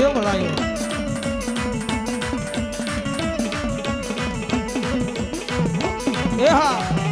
જોયો ભલાયો એ હા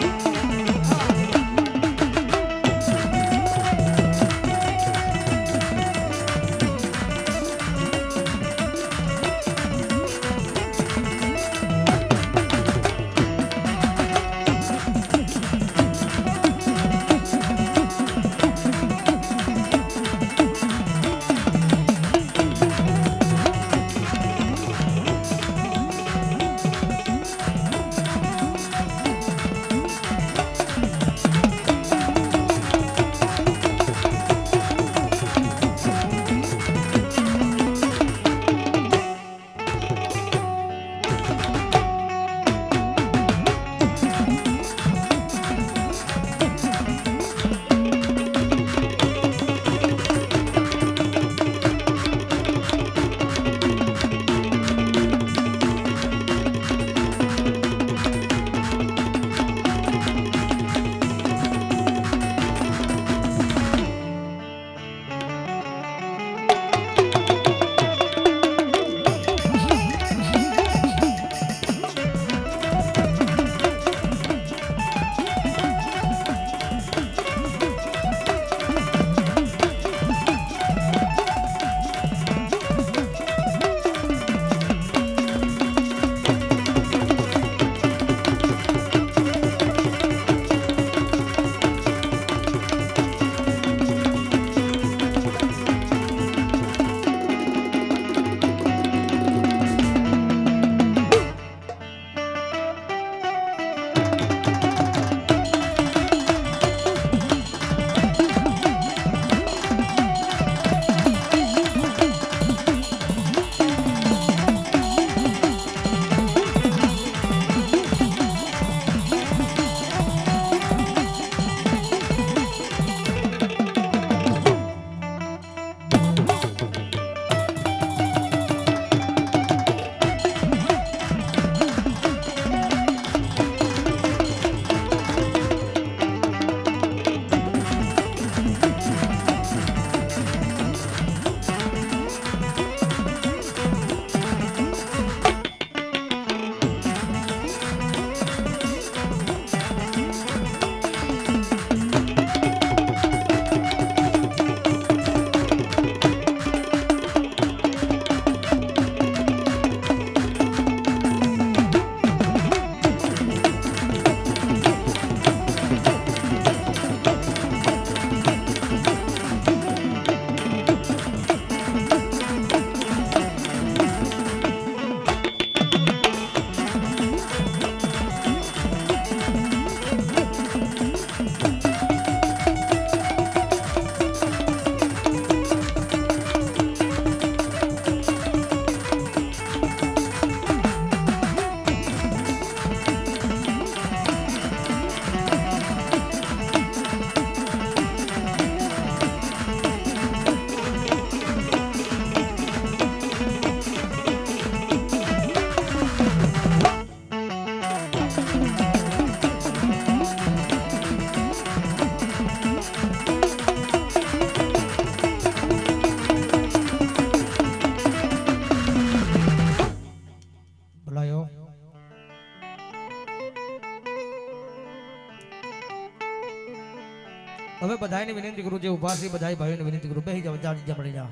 હવે બધાને વિનંતી કરું જે ઉભા છે બધાય ભાઈઓને વિનંતી કરું બેહી જાવ જાજી પડી જાવ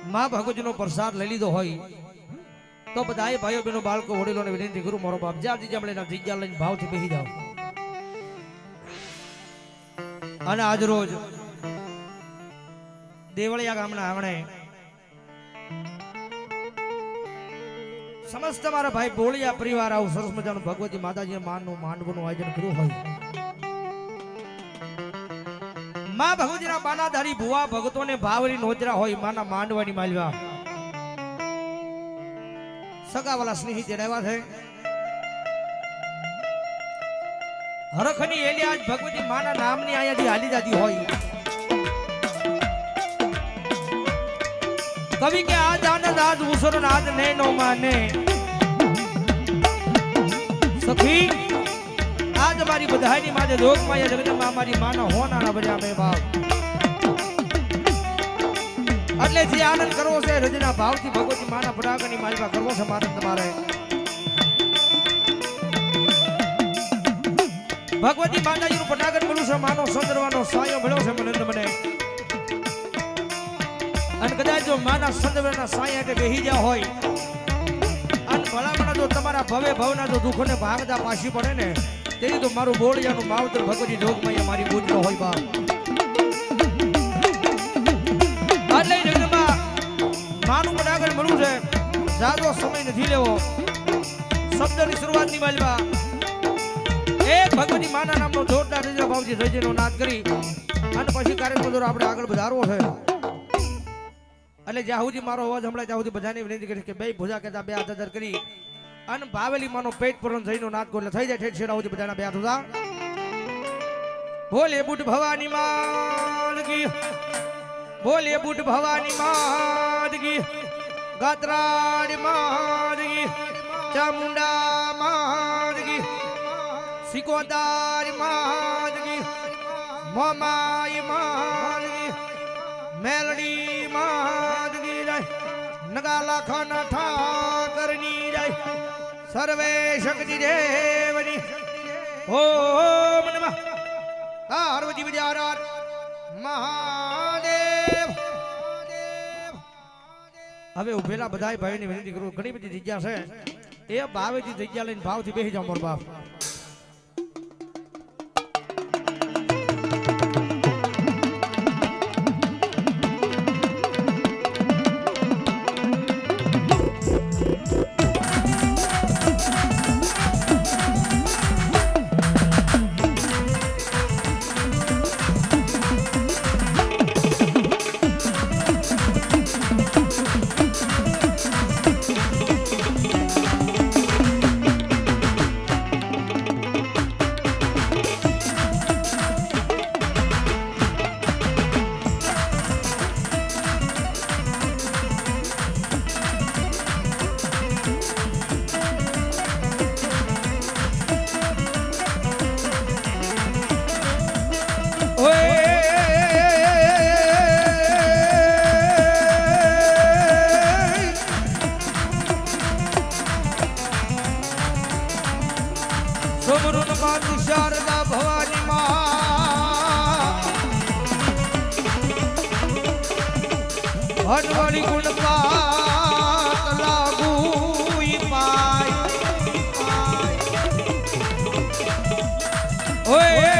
માં ભગવતીનો પ્રસાદ લઈ લીધો હોય તો બધાય ભાઈઓ બહેનો બાળકો વડીલોને વિનંતી કરું મારો બાપ જાજી જમણેના જીજા લઈને ભાવથી બેહી જાવ અને આજ રોજ દેવળિયા ગામના આંગણે સમસ્ત મારા ભાઈ બોળિયા પરિવાર આવું સરસ મજાનું ભગવતી માતાજીના માનનું માંડવાનું આયોજન કર્યું હોય માં ભગવતીના બાનાધારી ભુવા ભગતોને ભાવરી નોતરા હોય માના માંડવાની માલવા સગાવાલા સ્નેહી જણાવ્યા છે હરખની એલી આજ ભગવતી માના નામની અહીંયાથી હાલી જાતી હોય કવિ કે આજ આનંદ આજ ઉસરો આજ નૈનો માને સખી આજ મારી બધાની માજે લોકમાયા જગતમાં મારી માના હોનાના બજા મે બાપ એટલે જે આનંદ કરવો છે હૃદયના ભાવથી ભગવતી માના પડાગની માલવા કરવો છે મારે તમારે ભગવતી માતાજીનું પટાગર મળ્યું છે માનો સંદરવાનો સાયો મળ્યો છે મને મને અને કદાચ જો માના સંદરવાના સાયા એટલે બેહી ગયા હોય અને ભલામણા જો તમારા ભવે ભવના જો દુઃખોને ભાગતા પાછી પડે ને તેથી તો મારું બોળિયાનું માવતર ભગવતી જોગમાં મારી બુદ્ધો હોય બા એટલે જગતમાં માનું પટાગર મળ્યું છે જાજો સમય નથી લેવો શબ્દની શરૂઆતની માલવા એક ભગવતી માના નામનો જોરદાર રીજા ભાવથી રજનો નાદ કરી અને પછી કાર્યક્રમ દ્વારા આપણે આગળ વધારવો છે એટલે જ્યાં સુધી મારો અવાજ હમણાં ત્યાં સુધી બધાને વિનંતી કરી કે બે ભુજા કહેતા બે હાથ કરી અને ભાવેલી માનો પેટ પૂરણ જઈનો નાદ કરો એટલે થઈ જાય ઠેઠ છેડા સુધી બધાના બે હાથ ઉધા બોલે બુટ ભવાની માન કી બોલે બુટ ભવાની માન કી ગાત્રાડી માન કી ચામુંડા માન કી સિકોદારી માન કી મોમાઈ માન કી મેલડી માન કી જય નગાલા ખાના ઠાકરની જય સર્વે શક્તિ દેવની ઓમ નમઃ પાર્વતી વિદ્યારાજ મહાદેવ હવે ઉભેલા બધાય ભાઈની વિનંતી કરું ઘણી બધી જગ્યા છે એ ભાવેથી જગ્યા લઈને ભાવથી બેસી જાઓ મોર બાપ શારદા ભવાની હનવાળી ગુણપાત લાગુ પાય ઓય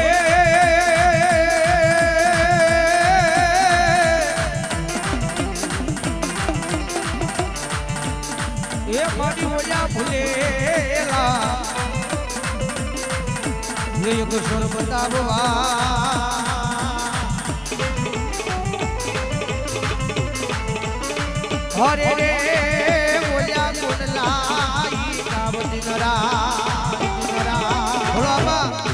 એ મારી ઓયા ભૂલેલા યુગ સ્વર બતાવવા હરે રે બોલ્યા ગુણલાઈ કાવતી નરા ભોળાબા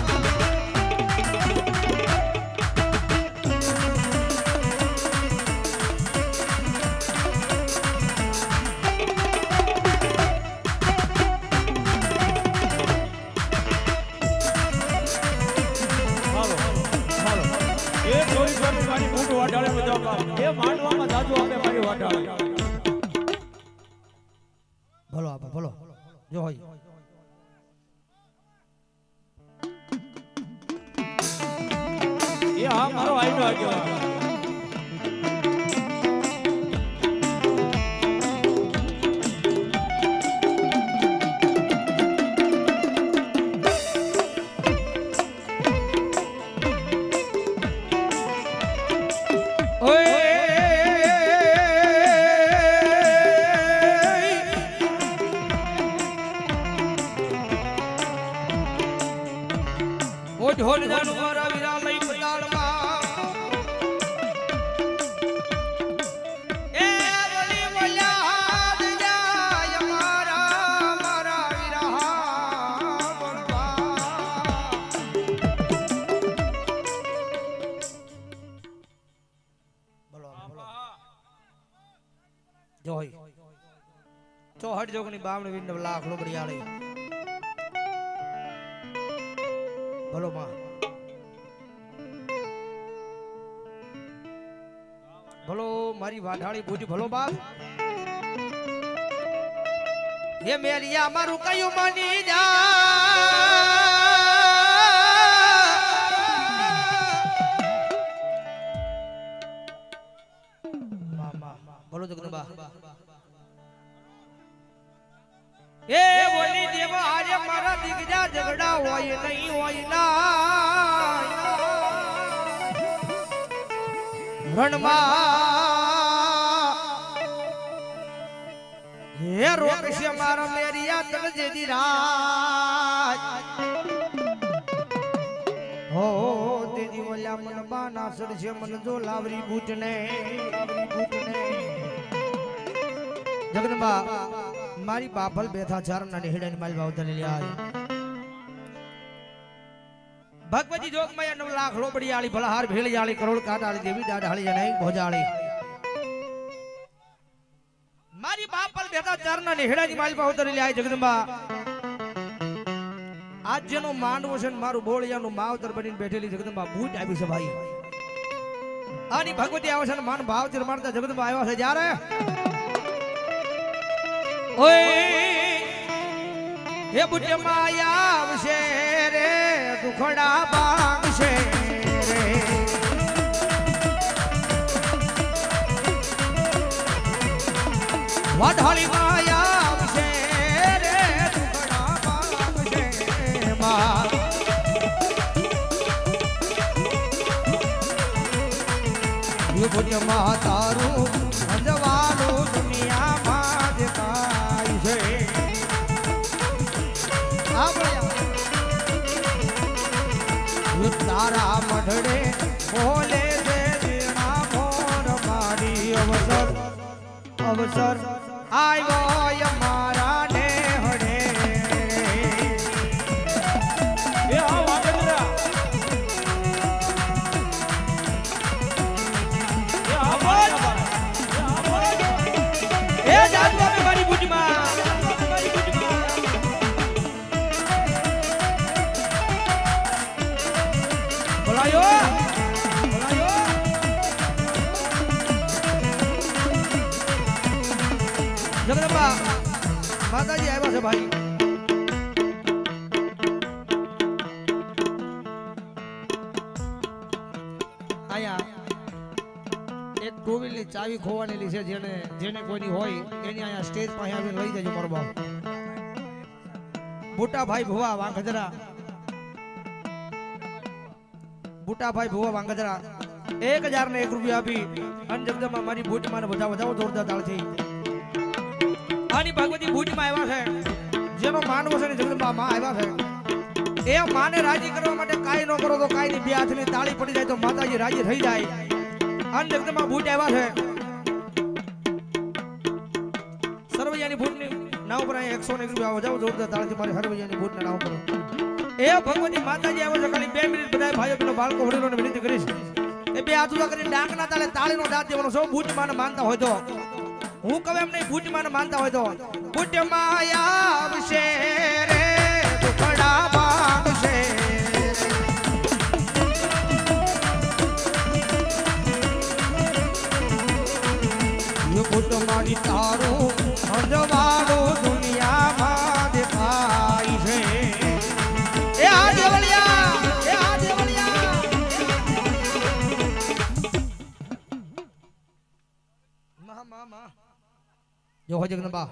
ભલો આપે ભલો જો હોય એ હા મારો આઈનો આગળ ઢોલ જાનું મારા વીરા લઈ પતાળમાં એ બોલી બોલ્યા હાથ જાય મારા મારા વીરા બોલવા બોલો જોઈ ચોહટ જોગની બામણ વિંદ લાખ લોબડિયાળી ભલો માં ભલો મારી વાઢાળી બુજી ભલો બાપ એ મેરિયા મારું કયું માની જા બોલો જગદંબા એ બોલી દેવ આજે મારા દીકરા ઝઘડા હોય નહીં હોય ના રણમાં હે રોકશે મારા મેરિયા તળજે દી રાજ હો તેજી ઓલા મન બાના સડશે મન જો લાવરી બૂટને જગદંબા મારી બાપલ બેઠા ચારના નેહડા ની માલવા ઉતરી લ્યા ભગવતી જોગમાયા 9 લાખ લોબડીયાળી ભલાહાર ભેળિયાળી કરોડ કાટાળી દેવી દાઢાળી જનાઈ ભોજાળી મારી બાપલ બેઠા ચારના નેહડા ની માલવા ઉતરી લ્યા જગદંબા આજ જેનો માંડવો છે ને મારું બોળિયાનું માવતર બનીને બેઠેલી જગદંબા બૂટ આવી છે ભાઈ આની ભગવતી આવે છે ને માન ભાવથી રમાડતા જગદંબા આવ્યા છે જ્યારે ઓય હે બુટ માયા આવશે રે દુખડા બાંગશે રે વાઢાળી માયા આવશે રે દુખડા બાંગશે માં એ બુટ માં તારું અંજવાનું દુનિયામાં દેખાય છે તારા મઢડે બોલે દે દીણા મોર મારી અવસર અવસર આવ્યો મારા ને હડે એ આ વાગડરા એ આ વાગડરા એ જાતવા મે મારી બુજમાં બોલાયો જગદંબા માતાજી આવ્યા છે ભાઈ આયા એક ટુ વ્હીલ ની ચાવી ખોવાનેલી છે જેને કોઈની હોય એની આયા સ્ટેજ પાસે આવીને લઈ જજો મારો બાપ બુટાભાઈ ભુવા વાંગજરા બુટાભાઈ ભુવા વાંગજરા 1001 રૂપિયા આપી અને જગદંબા મારી બૂટમાં વધાવો જોરદાર તાળથી આની ભગવતી બૂટમાં આવ્યા છે જેનો માનવો છે ને જગદંબા માં આવ્યા છે એ માને રાજી કરવા માટે કાઈ ન કરો તો કાઈ ની બે હાથની તાળી પડી જાય તો માતાજી રાજી થઈ જાય અને જગદંબા બૂટ આવ્યા છે સરવૈયાની બૂટની નાવ પર 101 રૂપિયા વધાવો જોરદાર તાળથી મારી સરવૈયાની બૂટના નાવ પર એ ભગવતી માતાજી આવ્યો છે ખાલી 2 મિનિટ બધા ભાઈઓ પેલો બાળકો વડીલોને વિનંતી કરીશ એ બે હાથ ઉભા કરીને ડાકના તાળે તાળીનો દાંત દેવાનો છો બૂટ માને માનતા હોય તો હું કહું એમ નહીં બૂટ માને માનતા હોય તો બૂટ માયા આવશે રે દુખડા બાંગશે યો બૂટ મારી તારું અંજવાળું દુનિયામાં દેખાય છે એ આ દેવળિયા મા જો હો જગદંબા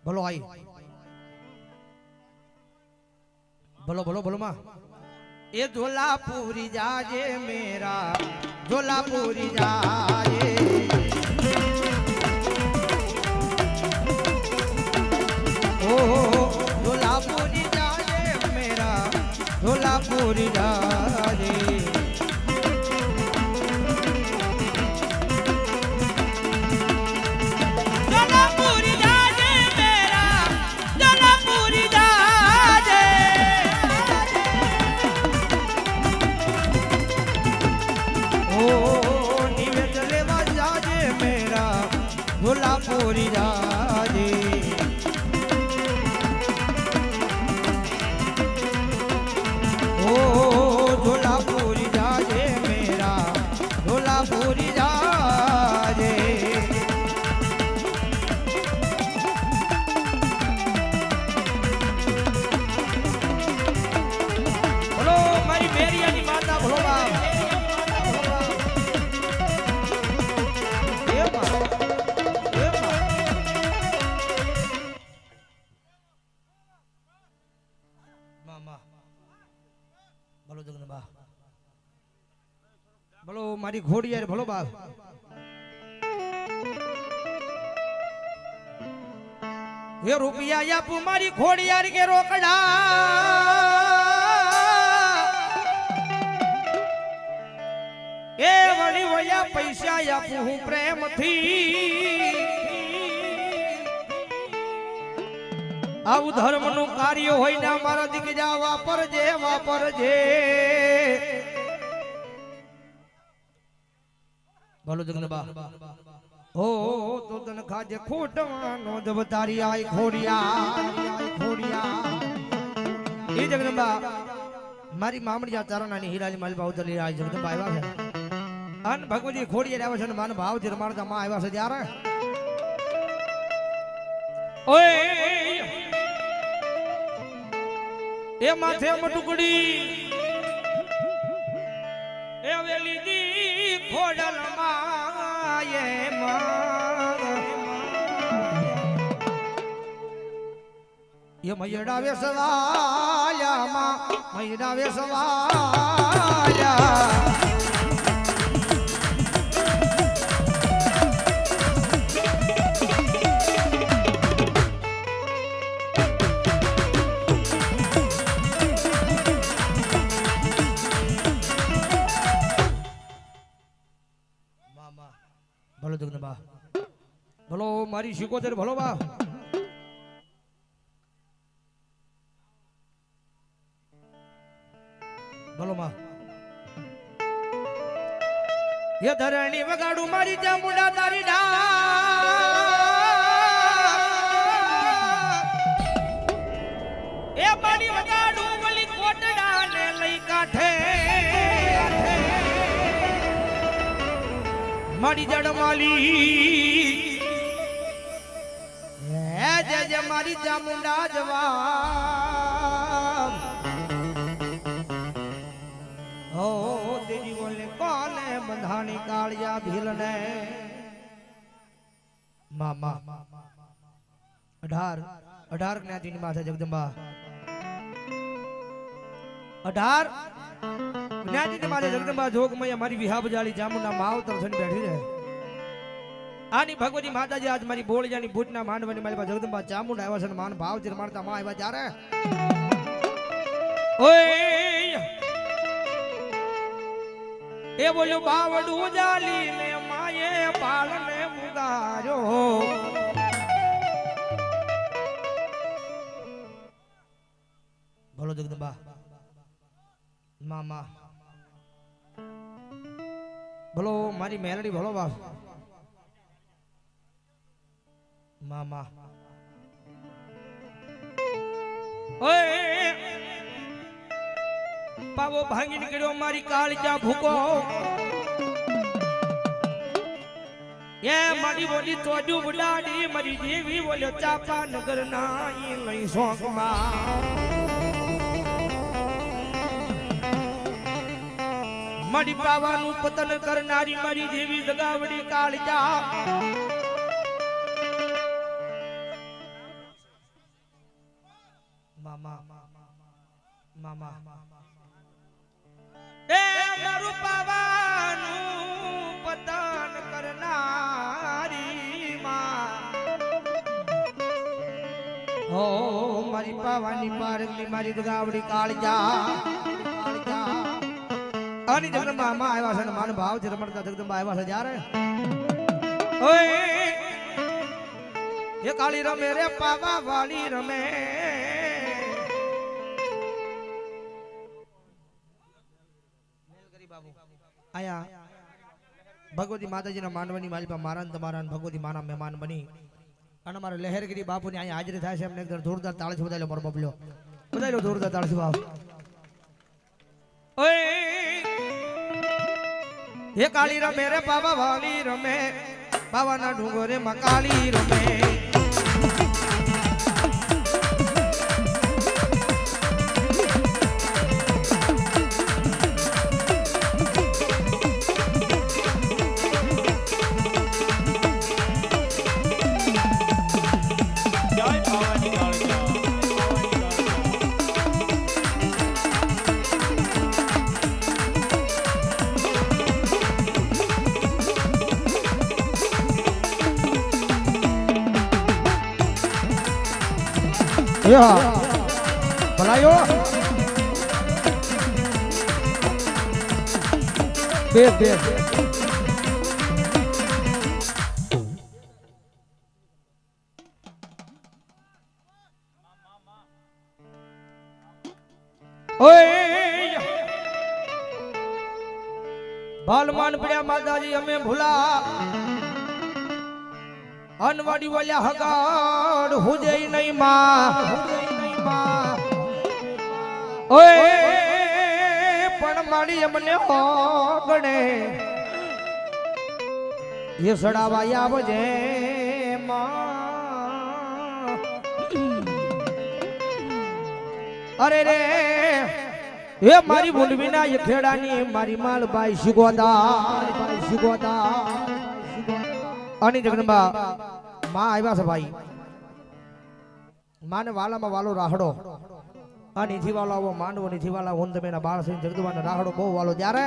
ભલો આઈ ભલો માં એ ઝોલાપુરી જાજે મેરા ઝોલાપુરી જાજે ઓ ઝોલાપુરી જાજે મેરા ઝોલાપુરી જાજે ઝોલાપુરી જાજે ઓ ઝોલાપુરી જાજે મેરા ઝોલાપુરી જા ભલો મારી ઘોડી યાર ભલો બાપ એ રૂપિયા આપું મારી ઘોડી યાર કે રોકડા એ વળી વયા પૈસા આપું હું પ્રેમથી આવું ધર્મ નું કાર્ય હોય ને મારા દીકરા વાપરજે બોલો જગન્નાથ ઓ તો તને ખાજે ખોટવાનો જબતારી આઈ ખોડિયા એ જગન્નાથ મારી મામડિયા ચારણાની હીરાલી માલી ભાવ ચલી આઈ જગન્નાથ આવ્યા છે અન ભગવતી ખોડિયા આવ્યા છે ને માન ભાવ થી રમાડતા માં આવ્યા છે ત્યારે ઓય એ માથે મટુકડી એ વેલી દી ખોડલ માયે એ મયડા વેસવાયા માં મયડા વેસવાયા ભલો જગન્નાથ ભલો મારી શિકોતર ભલો બા ભલો માં એ ધરણી વગાડું મારી ચામુંડા તારી ડા એ પાણી વગાડું વલી કોટડા ને લઈ કાઠે મારી જડમાલી હે જય મારી ચામુંડા જવાબ હો દેવી બોલે કોને બંધાણી કાળિયા ભીલને મામા 18 જ્ઞાતિની માથે જગદંબા 18 જ્ઞાતિની માથે જગદંબા જોગમય મારી વિહા બજાળી ચામુંડા માવતર થઈને બેઠી રહે આની ભગવતી માતાજી આજ મારી બોળજાની ભૂતના માંડવાની મારી પાસે જગદંબા ચામુંડા આવ્યા છે માન ભાવ થી મારતા માં આવ્યા ત્યારે ઓય એ બોલ્યો બાવડું જાલી ને માયે પાલને મુગાર્યો બોલો જગદંબા મામા બોલો મારી મેલડી બોલો બાપ મામા ઓય પાવો ભાંગી નીકળ્યો મારી કાળજા ભૂકો એ મારી બોલી તોડું બુડાડી મારી દેવી બોલ્યો ચાપા નગર ના લઈ શોખમાં મારી પાવાનું પતન કરનારી મારી દેવી જગાવડી કાળજા મામા મામા એ મારું પાવાનું પતન કરનારી માં હો મારી પાવાની પારગલી મારી જગાવડી કાળજા આની જગદંબા માં આવ્યા છે ને માન ભાવ થી રમણતા જગદંબા આવ્યા છે જ્યારે ઓય એ કાળી રમે રે પાવા વાળી રમે આયા ભગવતી માતાજીના માંડવાની માલિકા મારા તમારા ભગવતી માના મહેમાન બની અને મારા લહેરગીરી બાપુની અહીંયા હાજરી થાય છે એમને એકદમ જોરદાર તાળીથી બધાય મારો બબલ્યો બધાય જોરદાર તાળીથી બાપ ઓય એ કાળી રમે રે બાબા વાલી રમે બાવાના ડુંગરે માં કાળી રમે યા ભલાયો બે બે ઓય બાલમાન પડ્યા માતાજી અમે ભૂલા અનવાડી વાલ્યા હગાડ હુજે નહીં માં ઓય પણ માડી અમને હોગડે એ સડાવા આવજે માં અરે રે એ મારી મુંડવીના એ ખેડાની મારી માલભાઈ શિગોદા આની જગદંબા માં આવ્યા છે ભાઈ માને વાલામાં વાલો રાહડો આ નીથી વાલો આવો માંડવો નીથી વાલા હું તમે બાળ સિંહ જગદંબાને રાહડો બહુ વાલો ત્યારે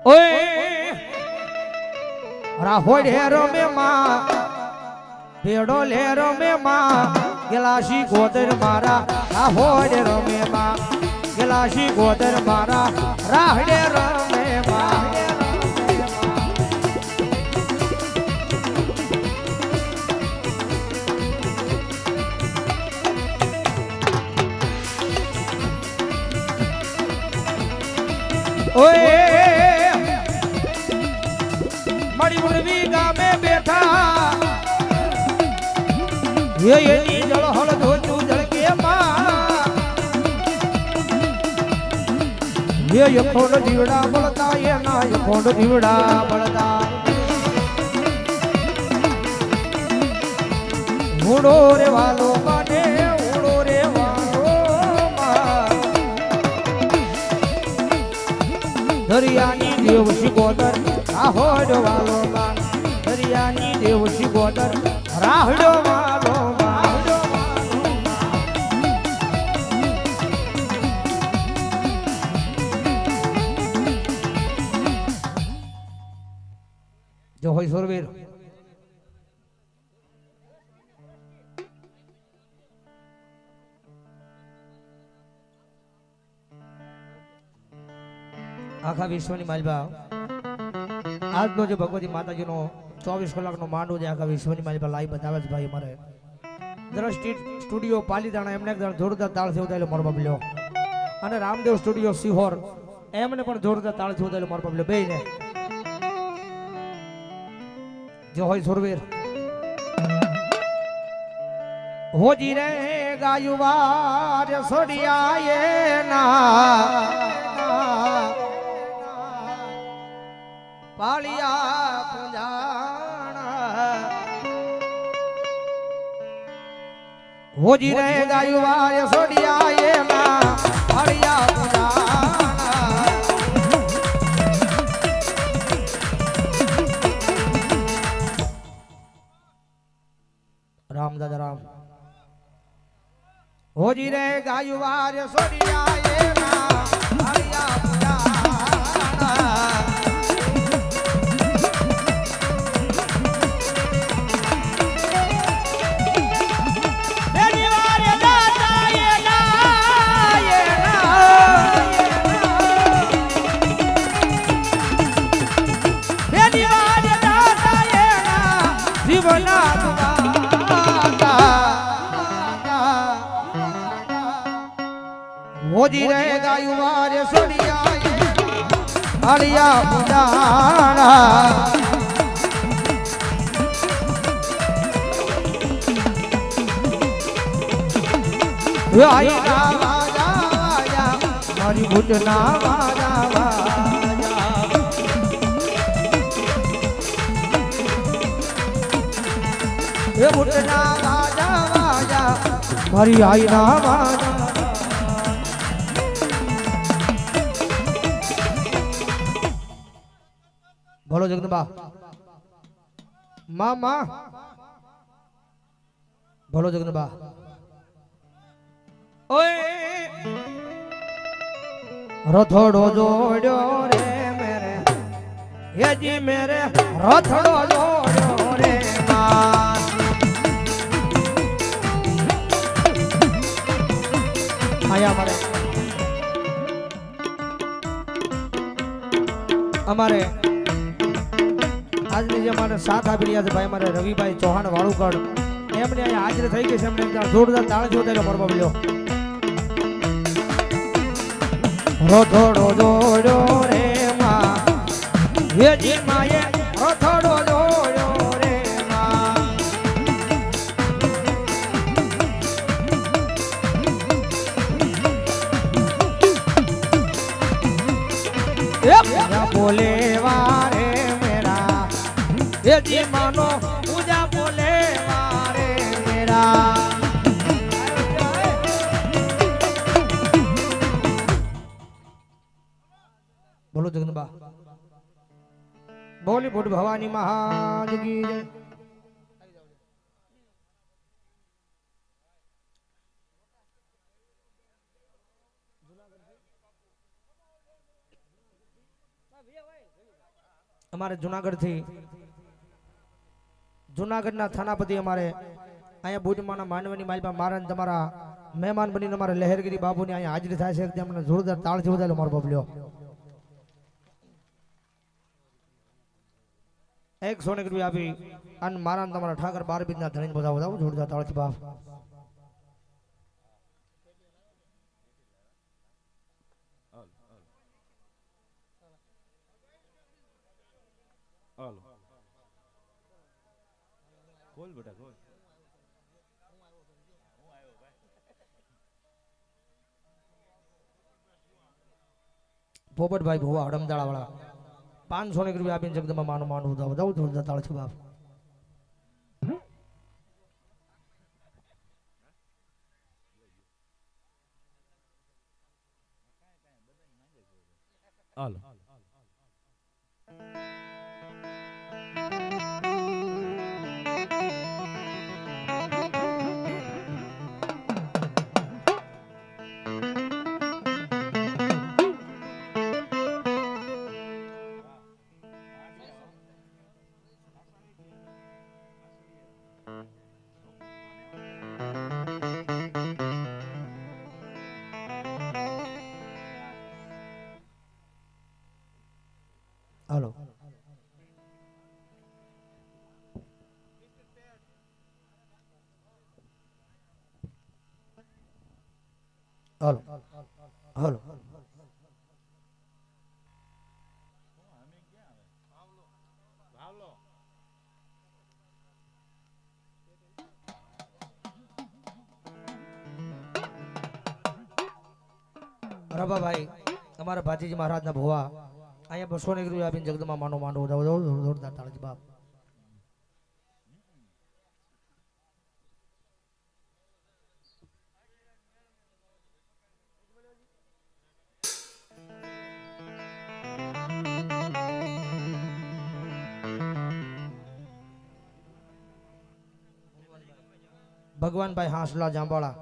ઓય રાહોડ હેરો મે માં ભેડો લેરો મે માં ગલાશી ગોદર મારા રાહોડ રમે માં ગલાશી ગોદર મારા રાહડે રમે માં ઓય મારી મુરવી ગામે બેઠા એની જળ હળ ધોચું જળકે માં એ અખોડ જીવડા બળતા એના અખોડ જીવડા બળતા ઉડો રે વાલો માને ઉડો રે વાલો માં દરિયાની દેવ શિકોદર રાહોડ વાલો માં દરિયાની દેવ શિકોદર રાહડો વાલો જો હોય સુરવીર આખા વિશ્વની માલબા આજનો જે ભગવતી માતાજીનો 24 કલાકનો માંડવો જે આખા વિશ્વની માલબા લાઈવ બતાવે છે ભાઈ મારે દ્રષ્ટિ સ્ટુડિયો પાલીતાણા એમને જોરદાર તાળ છે ઉતારેલો મોર બાબલ્યો અને રામદેવ સ્ટુડિયો સિહોર એમને પણ જોરદાર તાળ છે ઉતારેલો મોર બાબલ્યો બેયને જો હોય સુરવીર હોજી રે ગાયુવાર સોડિયાએ ના પાળિયા પૂજાણા હોજી રે ગાયુવાર સોડિયાએ ના પાળિયા રામ દાદા રામ હોજી રે ગાયુવાર સોડિયાએ ના હરિયા પૂજાણા દેવીવાર દાતાએ જીવના હોજી રે ગાયુવાર સોડિયાએ હરિયા પૂજાણા આઈના વાજા વાજા મારી ભૂતના વાજા વાજા એ ભૂતના વાજા વાજા મારી આઈના વાજા બોલો જગદંબા માં બોલો જગદંબા ઓય રથડો જોડ્યો રે મેરે હેજી મેરે રથડો જોડ્યો રે માં આયા અમારે આજની જે મારે સાથ આપી રહ્યા છે ભાઈ અમારે રવિભાઈ ચૌહાણ વાળુકડ એમને અહીંયા હાજર થઈ ગઈ છે એમને જોરદાર તાળ જોડેલો મરબો બોલ્યો રોથોડો જોડ્યો રે માં વેજી માએ રોથોડો જોડ્યો રે માં બોલે વારે મેરા વેજી માનો પૂજા બોલે વારે મેરા બોલો જગદંબા બોલી બોલ ભવાની મહાજગી જય અમારે જુનાગઢના થાનાપતિ અમારે અહીંયા ભુજમાંના માનવની માલપા મારા તમારા મહેમાન બનીને અમારે લહેરગીરી બાબુની અહીંયા હાજરી થાય છે તેમને જોરદાર તાળથી વધારેલો મારો બબલ્યો એક સોને રૂપિયા આપી અને મારા તમારા ઠાકર 12 બીજના ધણીને બધા વધાવો જોરદાર તાળથી બાપ હાલો ખોલ બેટા ખોલ પોપટભાઈ ભુવા હડમદાળા વાળા 500 રૂપિયા આપીને જગદંબા માનું માનું વધાવો જોરદાર તાળથી બાપ હાલો હાલો હાલો હાલો રબાભાઈ અમારા ભાતીજી મહારાજના ભુવા અહીંયા 200 રૂપિયા આપીને જગદંબા માનો માંડવો જોરદાર તાળજી બાપ ભગવાનભાઈ હાંસલા જાંબાળા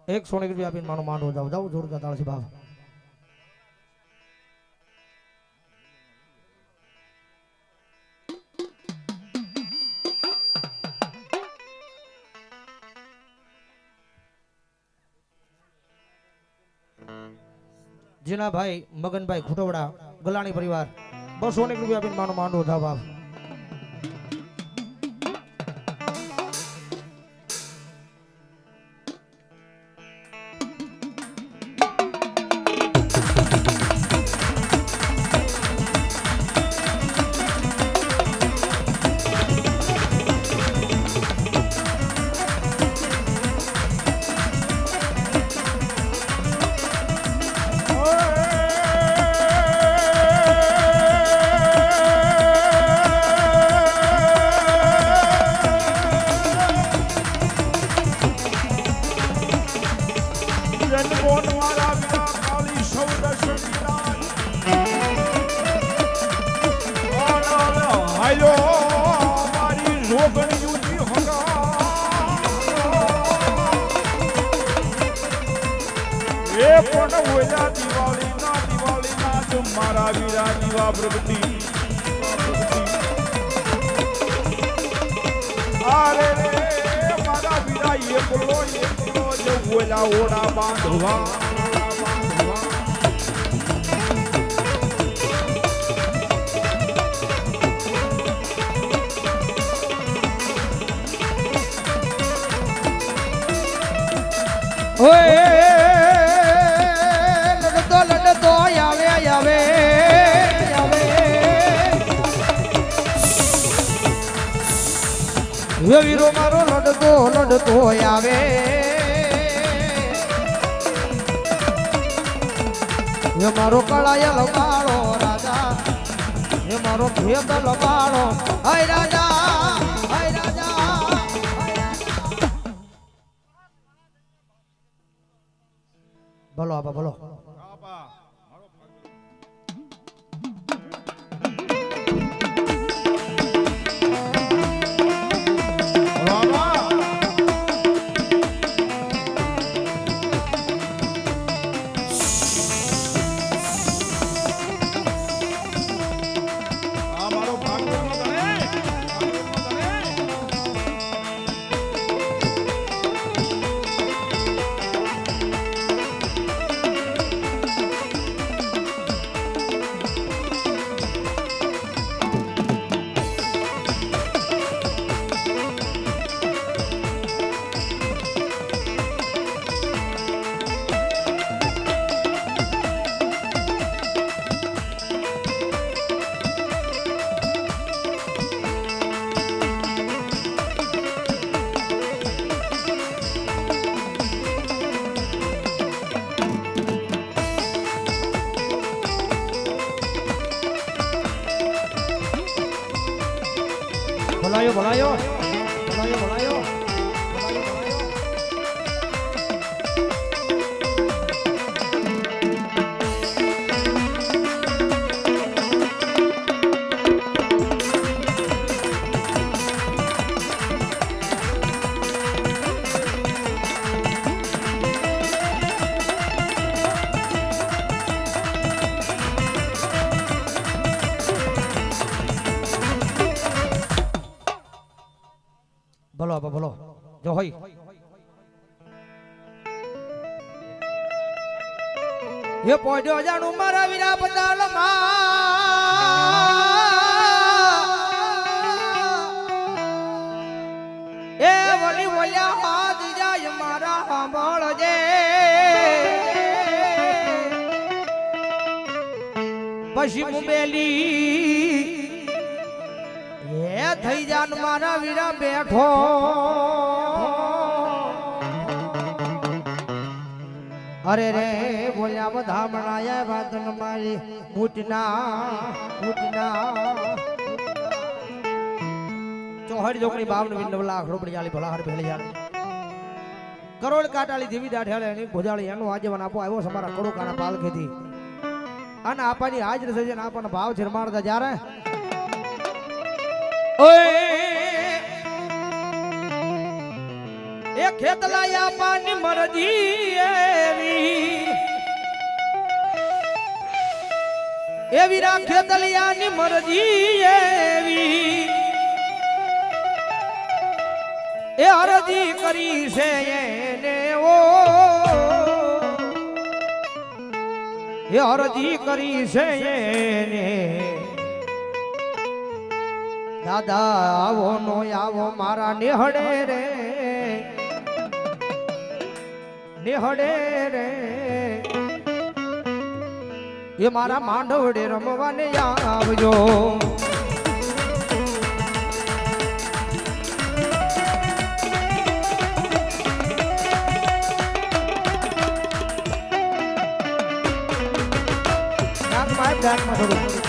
100 રૂપિયા આપીને માનો માંડવો જોરદાર તાળજી બાપ જીનાભાઈ મગનભાઈ ખુટવડા ગલાણી પરિવાર 200 રૂપિયા આપીને માનો માંડવો થાવ બાપ મારા વીરા દીવા પ્રગતિ અરે રે મારા વીરા એકલો જે ઓલા ઓડા બાંધવા હે વીરો મારો લડતો લડતો આવે હે મારો કળાયલ બાળો રાજા હે મારો ભેદ લબાળો હાય રાજા હાય રાજા ભલો આપા ભલો ભલાયો ભલાયો ભલાયો ભલાયો ભલો આપા ભલો જો હોય એ પોડ્યો જાણું મારા વીરા પતાલમાં એ વળી બોલ્યા હાથ જાય મારા સાંભળજે પછી મુંબેલી એ થઈ જાન મારા વીરા બેઠો અરે રે બોલ્યા બધા મણાયા વાતન મારી મૂટના ચોહડ જોકણી 52 લાખ રૂપિયા આલી ભલા હર ભેલી યાર કરોડ કાટાલી દેવી દાઢેલે એની ભોજાળી એનો આજેવન આપો આવ્યો છે મારા કડો કાના પાલખેથી અને આપાની હાજર છે ને આપણને ભાવ છે મારતા જ્યારે એ ખેતલાયા પાની મરજી એવી રા ખેતલિયાની મરજી એવી એ અરજી કરી છે એને ઓ એ અરજી કરી છે એને દાદા આવો નો આવો મારા નેહડે રે એ મારા માંડવડે રમવાને આવજો બેગમાં થોડું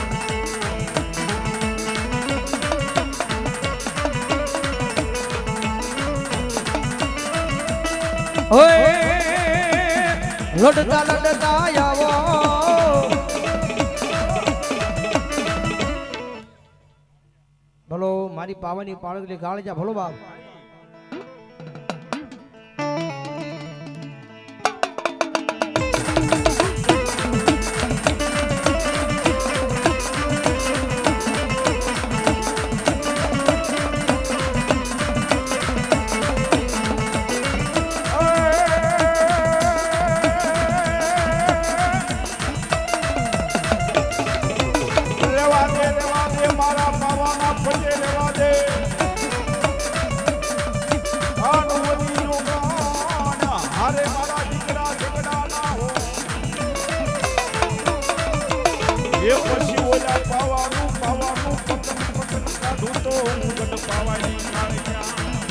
લડતા લડતા આવો ભલો મારી પાવાની પાળગલી ગાળજા ભલો બાપ એ પછી ઓલા પાવાનું પતન કાઢું તો હું ગઢ પાવાની કાળજા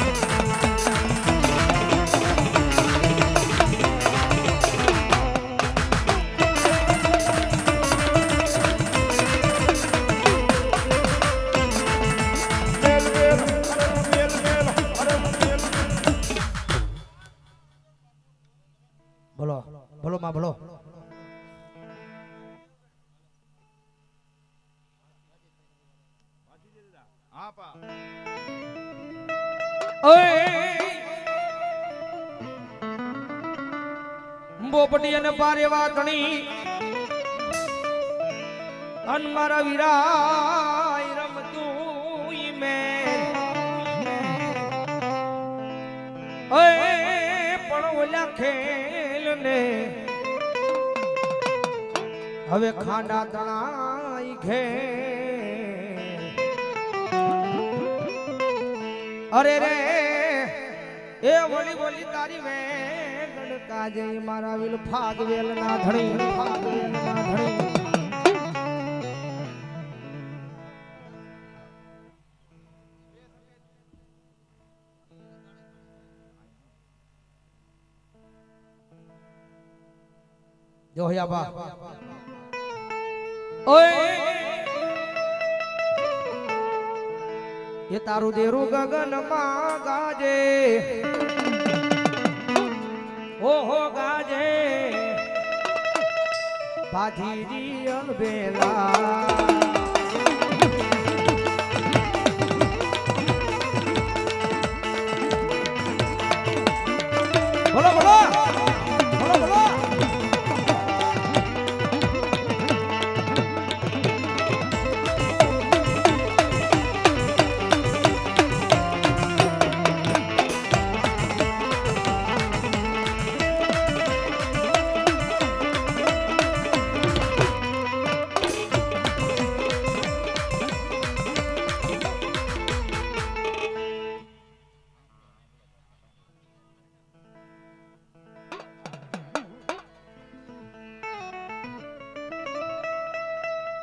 ઓય બોપડી અને પારે વાતણી અન મારા વીરાય રમતું ઈ મેં ઓય પણ ઓલા ખેલ ને હવે ખાંડા તણાઈ ઘે અરે રે એ વળી વળી તારી વેણ કાજે મારા વિલ ફાગ વેલ ના ધણી ફાગ વેલ ના ધણી જો હયા બા ઓય એ તારું દેરું ગગન માં ગાજે ઓહો ગાજે પાથીજી અલબેલા બોલો બોલો બોલો બોલો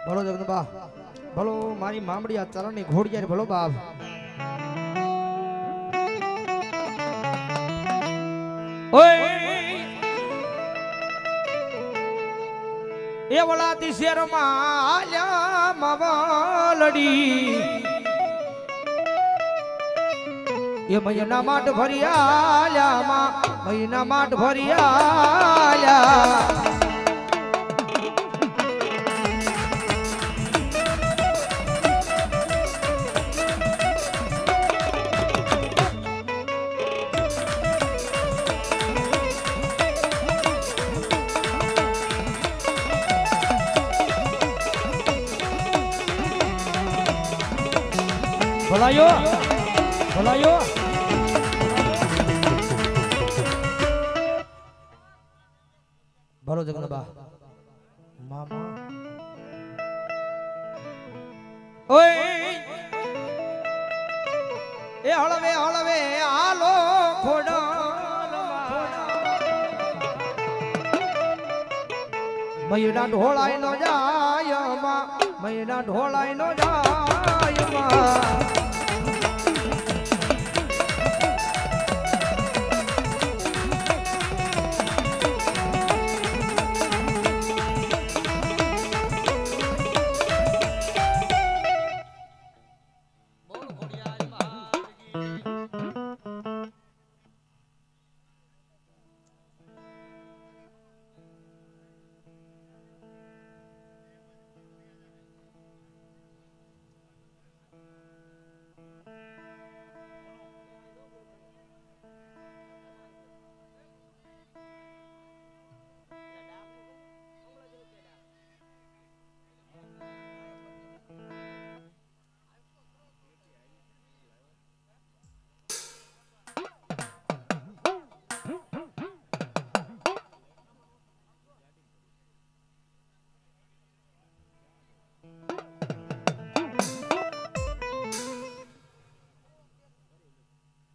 ભલો જગદંબા ભલો મારી મામડી આ ચરણની ઘોડિયાર ભલો બાપ ઓય એ વળાતી શેરમાં આલ્યા માવલડી એ મહિના માટ ભરી આલ્યા માં મહિના માટ ભરી આલ્યા ભલાયો ભલાયો ભલો જગદંબા મામા ઓય એ હળવે હળવે આલો ખોડા મયના ઢોળાઈ નો જાય માં મયના ઢોળાઈ નો જાય માં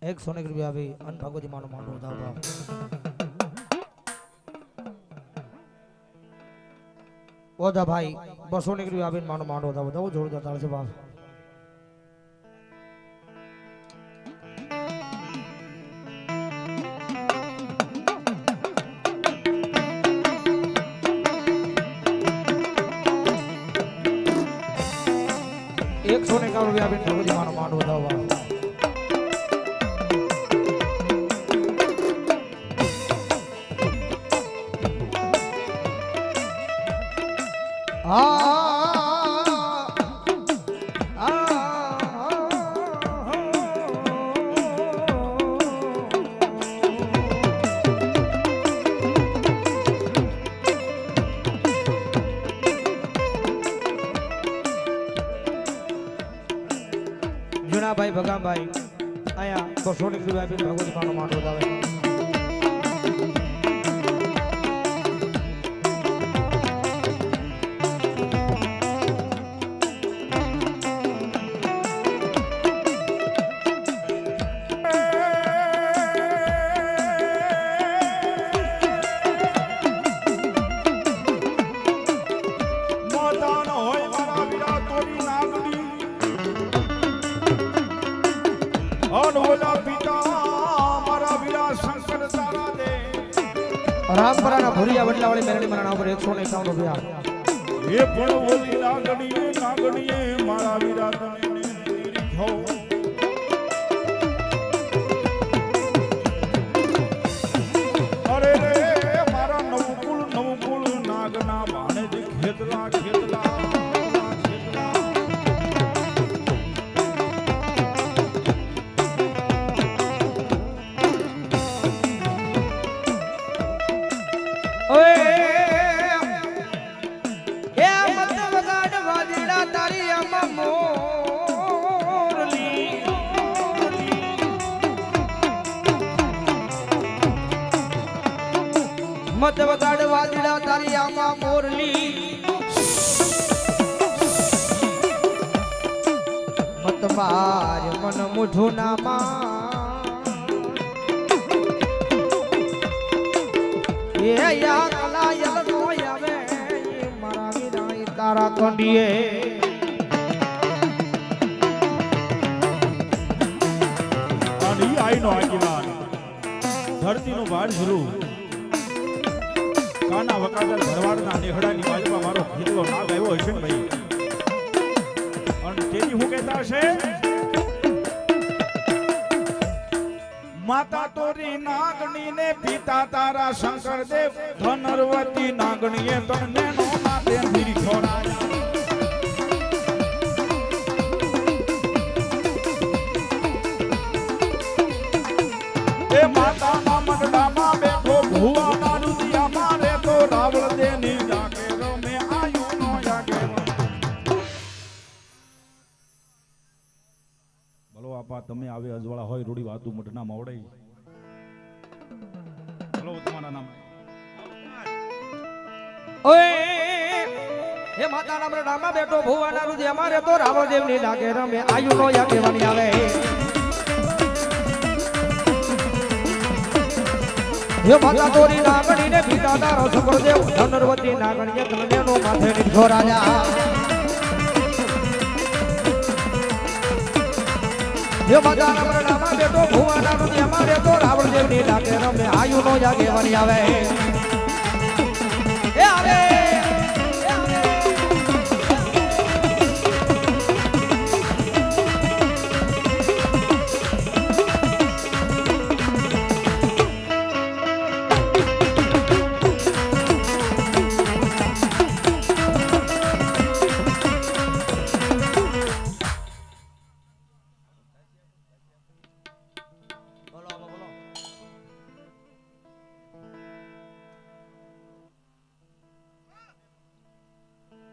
एक सोने के रुपया भी अन भगवती मानो मानो दादा ओदा भाई बस सोने के रुपया भी मानो मानो दादा वो जोड़ देता है बाप एक सोने का रुपया भी भगवती मानो मानो दादा વીણાભાઈ ભગાભાઈ આયા બસોની રૂપિયા આપીને ભગવતી માનો માંડવો વધાવે રામપરાના ભુરિયા વડલાવાળી મેરડી મારા ઉપર 151 રૂપિયા એ પણ ઓલી નાગણીએ મારા વીરા તને નિરીખો અરે રે મારા નવકુળ નાગના ભાણે ખેતલા મત વગાડ વાદળા તારી આમાં મોરલી મત માર મન મુઠું નામાં એ યા કલા યલ નો આવે મારા વિના તારા કંડીએ અને આઈનો આગેવાન ધરતીનો ભાર જરૂર કાના વકાદર ભરવાડના નેહડાની બાજુમાં મારો ખીલો નાગ આવ્યો હશે ને ભાઈ અને તેની હું કહેતા હશે માતા તોરી નાગણી ને પિતા તારા શંકરદેવ ધનરવતી નાગણીએ તને નો નાતે ધીરી ખોરાયા એ માતાના મંડળામાં બેઠો ભુવાના રુદિયા મારે તો રાવળ દેની જાકે રમે આયુ નો જાકે બોલો આપા તમે આવે અજવાળા હોય રૂડી વાતું મઢના મોવડે બોલો તમારા નામ ઓય હે માતાના મંડળામાં બેઠો ભુવાના રુદિયા મારે તો રાવળ દેવની લાગે રમે આયુ નો યા કહેવાની આવે હે માતા તોરી નાગણી ને પિતા તારો શંકરદેવ ધનરવતી નાગણીએ તનેનો માથે નિઠો રાજા હે માતા નમરણામાં બેઠો ભુવાના રુદિયા મારે તો રાવણ દેવની લાગે રમે આયુ નો જાગેવાની આવે એ આવે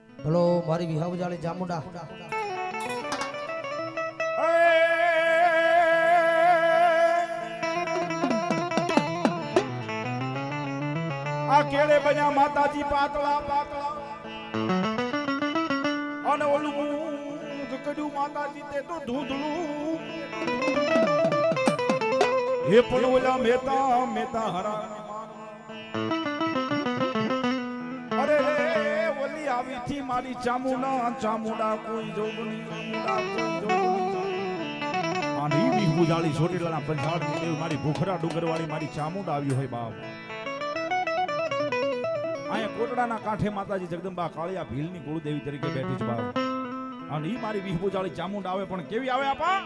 ભલો મારી વિહાવ જાળી જામુંડા આ કેળે બન્યા માતાજી પાતળા અને ઓલું કડ્યું માતાજી તે તો ધૂંધળું હે પણ ઓલા મેતા હરા અરે રે ઓલી આવી થી મારી ચામુંડા કોઈ જોગણી આની બી જાળી છોટીલાના પંજાળ ની મારી ભૂખરા ડુંગર વાળી મારી ચામુંડા આવી હોય બાપ અહીંયા કોટડાના કાંઠે માતાજી જગદંબા કાળિયા ભીલની કુળદેવી તરીકે બેઠી છે બાપ અને ઈ મારી વિહબુ જાળી ચામુંડા આવે પણ કેવી આવે આપા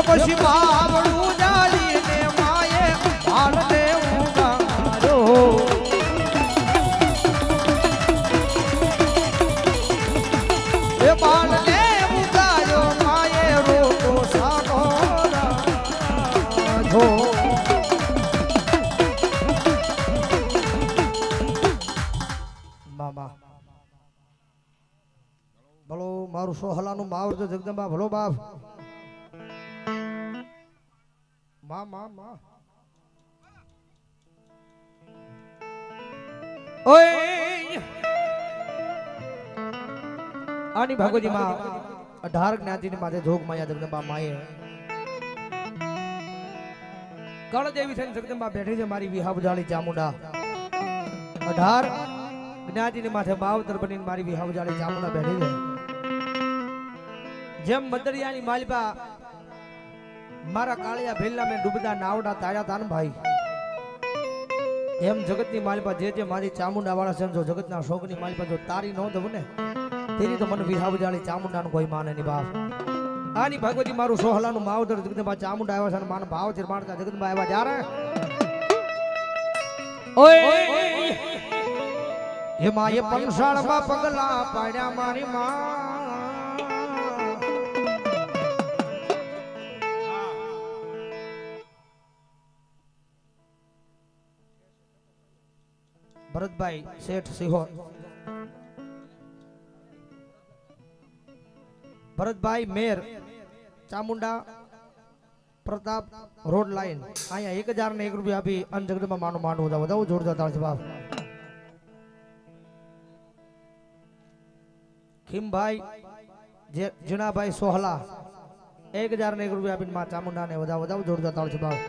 પછી બાવળું જાળીને માએ હાલને ઉગાડ્યો એ બાળને ઉગાડ્યો માએ રોટો સાનો રાજો મામા ભલો મારું સોહલાનું માવર તો જગદંબા ભલો બાપ માં માં માં ઓય આની ભાગવતી માં 18 જ્ઞાતિની માથે જોગ માયા જગદંબા માએ કળ દેવી થઈને જગદંબા બેઠી છે મારી વિહાવજાળી ચામુંડા 18 જ્ઞાતિની માથે માવતર બનીને મારી વિહાવજાળી ચામુંડા બેઠી છે જેમ મદરિયાની માલિપા મારા કાળિયા ભેલના મેં ડૂબતા નાવડા તાર્યા તાન ભાઈ એમ જગતની માલિપા જે મારી ચામુંડા વાળા છે જો જગતના શોકની માલિપા જો તારી ન દઉં ને તેની તો મને વિહાવજાળી ચામુંડાનું કોઈ માને નહીં બાપ આની ભગવતી મારું સોહલાનું માવતર જગદંબા ચામુંડા આવ્યા છે માન ભાવ છે મારતા જગદંબા આવ્યા જ્યારે ઓય એ માએ પંસાળમાં પગલા પાડ્યા મારી માં ભરતભાઈ શેઠ સિહોર ભરતભાઈ મેર ચામુંડા પ્રતાપ રોડ લાઈન અહીંયા 1001 રૂપિયા આપી અન જગદંબા માનું માનવું વધાવો જોરદાર તાળી બાપ ખીમભાઈ જીણાભાઈ સોહલા 1001 રૂપિયા આપીને માં ચામુંડાને વધાવો જોરદાર તાળી બાપ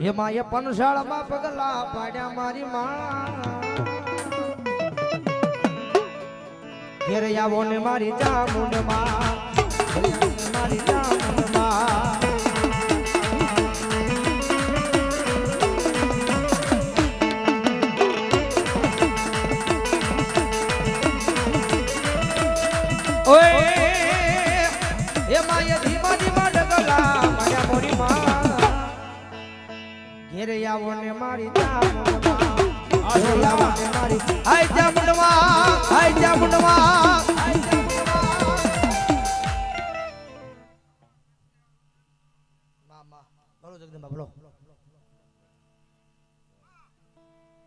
એ માએ પનશાળમાં પગલા પાડ્યા મારી માં ઘેરે આવો ને મારી ચામુંડમાં મારી ચામુંડમાં ઓય એ માએ ધીમા ધીમા ડગલા માયા મોરી માં ઘેરે આવો ને મારી ચામુંડમાં મારી હાય ચામુંડમાં મામા બોલો જગદંબા બોલો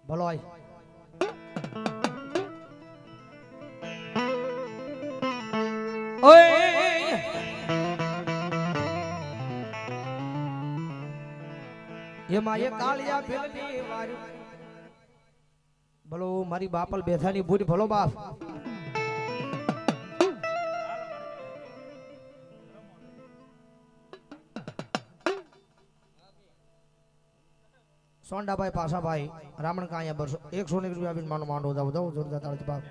બોલો આય ઓય એમાં એ કાળિયા ભેલની વારું ભલો મારી બાપલ બેઠાની ભૂરી ભલો બાપ સોંડાભાઈ પાસાભાઈ રામણ કાયા 101 રૂપિયા આપીને માનો માંડો વધાવો જોરદાર તાળી બાપ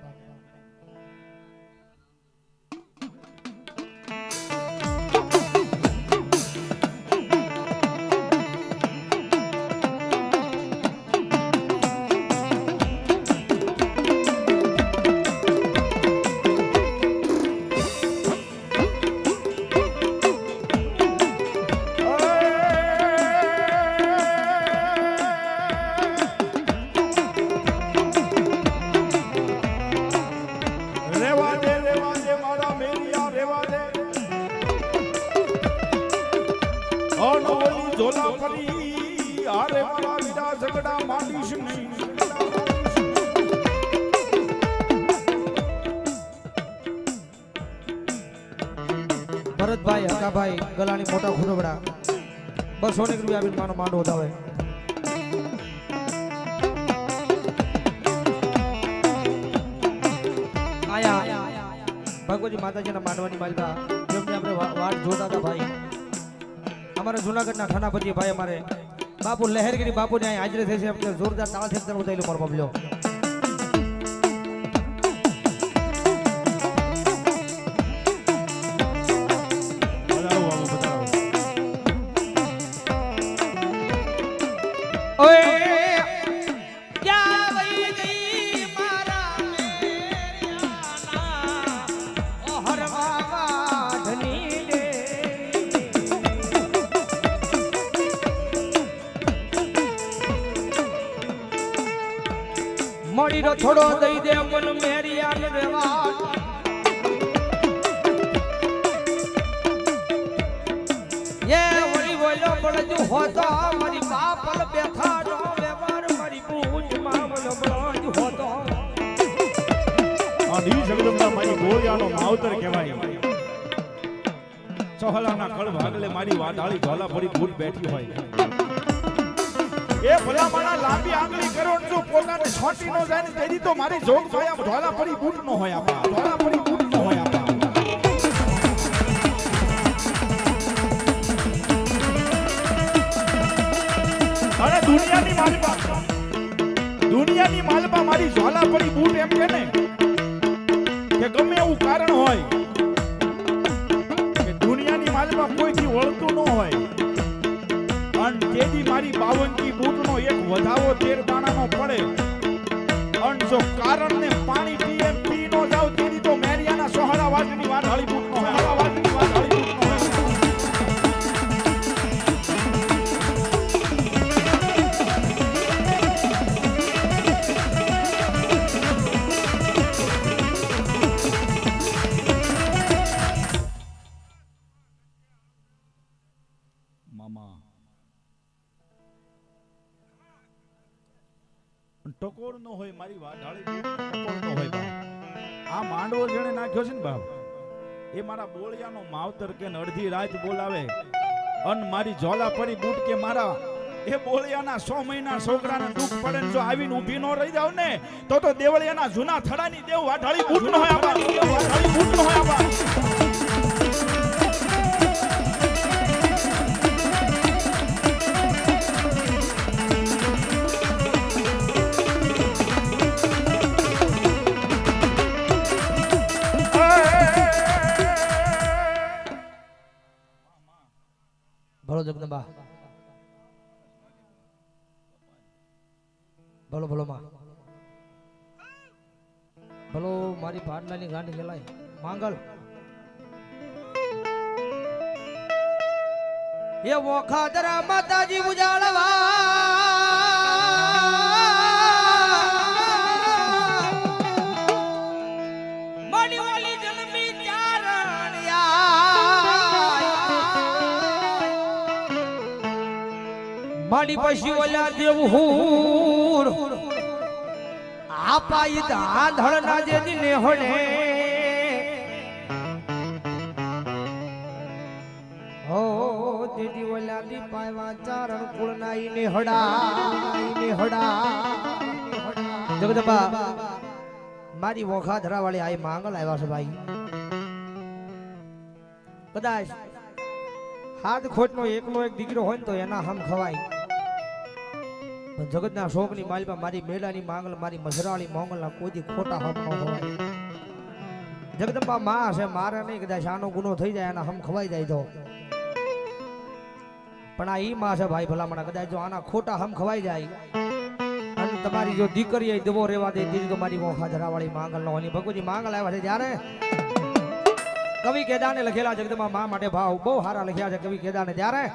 ઝોલા ફરી હારે મારા વિડા ઝગડા માંડીશ નહીં ભરતભાઈ હકાભાઈ ગલાની મોટા ખુરવડા 200 રૂપિયા આપીને માનો માંડો વધાવે આયા ભગવતી માતાજીના માંડવાની માલિકા જેમને આપણે વાટ જોતા હતા ભાઈ અમારા જૂનાગઢના થાનાપતિ ભાઈ અમારે બાપુ લહેરગીરી બાપુને અહીં હાજર થઈ છે જોરદાર તાળથી અંદર ઉતારેલું મારો બાબલ્યો વળી થોડો દઈ દે મન મેરિયાને રેવા એ વળી બોલ્યો પડજો હોતો મારી બાપલ બેઠા નો વ્યવહાર મારી પૂજ મામલ બળજ હોતો આની જગદંબા મારી ગોળિયાનો માવતર કહેવાય ચોહલાના કળ ભાગલે મારી વાડાળી ઝોલા પડી ભૂત બેઠી હોય એ ભલામણા લાંબી આંગળી કરો જો પોતાને છોટી નો જાય ને તેદી તો મારી જોગ ભાયા ઝોલા પડી ભૂત નો હોય આપા ઝોલા પડી ભૂત નો હોય આપા અરે દુનિયાની માલપા મારી ઝોલા પડી ભૂત એમ કે ને કે ગમે એવું કારણ હોય કે દુનિયાની માલમાં કોઈથી વળતું ન હોય અને તેથી મારી 52 બૂટનો એક વધાવો 13 દાણાનો પડે અને જો કારણને પાણી પી નો જાવ તેથી તો મેરિયાના સોહળા વાજની વાત હળી બૂટનો સોહળા વાજની વાત હળી બૂટનો મામા ટકોર નો હોય મારી વાત ઢાળી ટકોર નો હોય બાપ આ માંડવો જેણે નાખ્યો છે ને બાપ એ મારા બોળિયાનો માવતર કે અડધી રાત બોલાવે અન મારી ઝોલા પડી બૂટ કે મારા એ બોળિયાના 100 મહિના છોકરાને દુઃખ પડે ને જો આવીને ઊભી નો રહી જાવ ને તો દેવળિયાના જૂના થડાની દેવ વાઢાળી બૂટ નો હોય આબા વાઢાળી બૂટ નો હોય આબા ભલો જગદંબા ભલો ભલો માં ભલો મારી ભાડલાની ગાંડી ખેલાય માંગલ એ વોખાદરા માતાજી ઉજાળવા માડી વાલી જન્મી માડી પછી ઓલા દેવહૂર આપાઈ ધાંધળ ના જે દિને હોડે હો દીદી ઓલા દીપાવા ચારણ કુળ ના ઈને હડા જગદંબા મારી વોખાધરા વાળી આઈ માંગલ આવ્યા છે ભાઈ કદાચ હાથ ખોટ નો એકલો એક દીકરો હોય ને તો એના હમ ખવાય પણ જગતના શોકની માલપા મારી મેળાની માંગલ મારી મજરાળી મોંગલના કોઈ ખોટા હમ ન ખવાય જગદંબા માં છે મારે નહીં કદાચ આનો ગુનો થઈ જાય એના હમ ખવાઈ જાય તો પણ આ ઈ માં છે ભાઈ ભલામણા કદાચ જો આના ખોટા હમ ખવાઈ જાય અને તમારી જો દીકરી દવો રેવા દે દીધી તો મારી મોખાધરા વાળી માંગલ નો હોની ભગવતી માંગલ આવ્યા છે જ્યારે કવિ કેદારને લખેલા જગદંબા માં માટે ભાવ બહુ સારા લખ્યા છે કવિ કેદારને ત્યારે